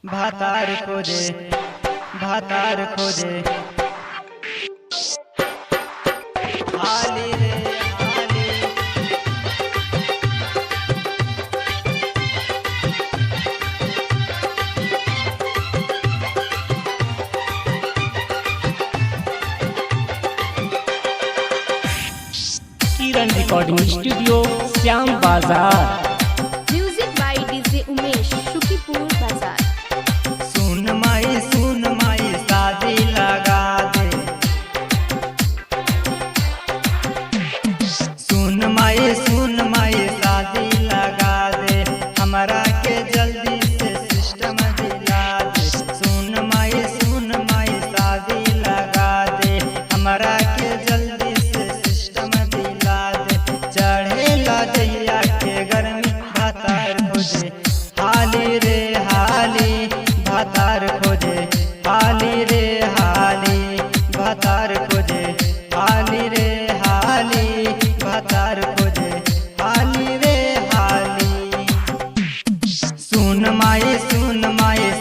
भातार खोजे भातार खोजे हाली रे हाली। किरण recording studio Shyam Bazar. Music by DJ Umesh Shukipur Bazar. सुन माई शादी लगा दे। सुन माई शादी लगा दे। हमरा के जल्दी से सिस्टम दिला दे। सुन माई शादी लगा दे। हमरा के जल्दी से सिस्टम दिला दे। चढ़ेला दैया के गर्मी भातार खोजे हाली रे हाली। भातार खोजे हाली रे हाली। भातार खोजे हाली रे हाली। भातार खोजे हाली रे हाली। सुन माई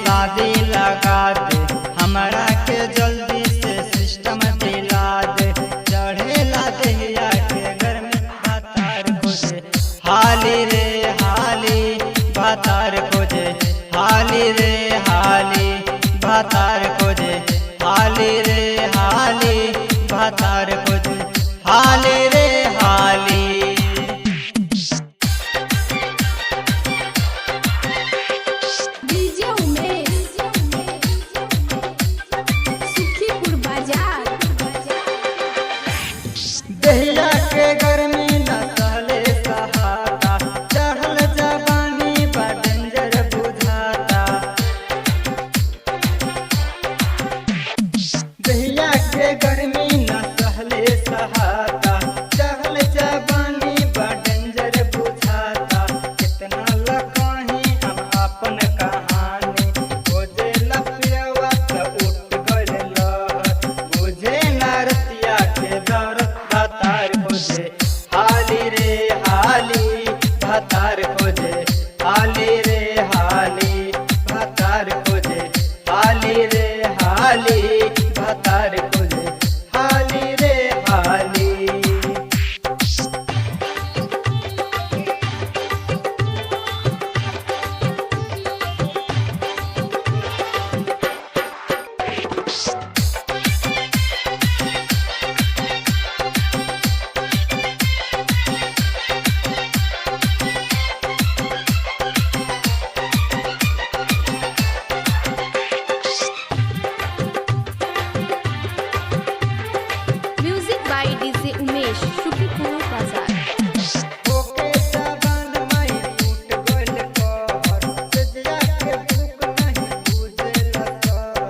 शादी लगा दे। हमरा के जल्दी से सिस्टम दिला दे। चढ़ेला दैया के घर में भातार खोजे हाली रे हाली। भातार खोजे हाली रे हाली। भातार खोजे हाली रे हाली। भातार खोजे हाली रे हाली। डीजे उमेश शुकीपुर बाजार। दहिया के गर्मी न सहले सहाता। चढ़ल जवानी बा डेंजर बुझाता। दहिया के गर्मी न सहले सहाता। चढ़ल जवानी बा डेंजर बुझाता। कितना लकाही हम अपन कहानी। खोजे लपियवा त उठ गइल लहर। बुझे न रतिया के दर्द। भातार खोजे हाली रे हाली। भातार खोजे हाली रे हाली। भातार खोजे हाली रे हाली। भातार खोजे हाली रे हाली। Music by DJ Umesh Shukipur Bazar. Okay जवान माई टूट गइल कहर। सजिया के भूख नहीं बुझेला सर।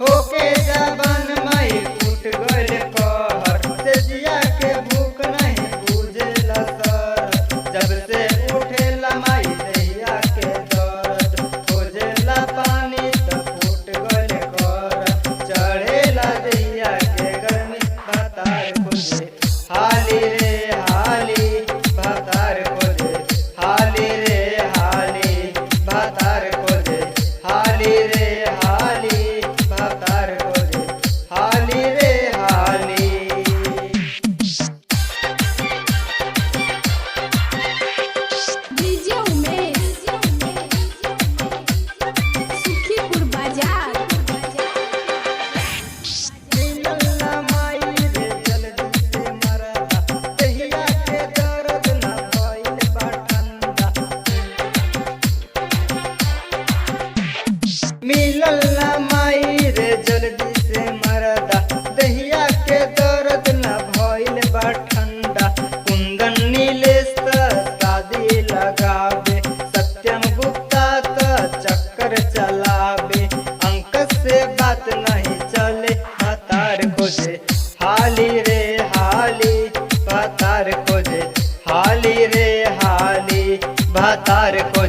होके जवान माई टूट गइल कहर। सजिया के भूख नहीं बुझेला सर। जब से उठेला माई दैया के दर्द। खोजेला पानी त फूट गइल कर। चढ़ेला दैया के गर्मी भातार खोजे हाली रे हाली। भातार खोजे हाली रे हाली। भातार खोजे हाली रे हाली। भातार खोजे हाली रे हाली। डीजे उमेश शुकीपुर बाजार। मिलला माई रे जल्दी से मरदा। दहिया के दर्द न भइल बा ठंडा। मिलला माई रे जल्दी से मरदा। दहिया के दर्द न भइल बा ठंडा। कुंदन नीलेश त शादी लगावे। सत्यम गुप्ता त चक्कर चलावे। अंकस से बात नहीं चले। भातार खोजे हाली रे हाली। भातार खोजे हाली रे हाली। भातार खोजे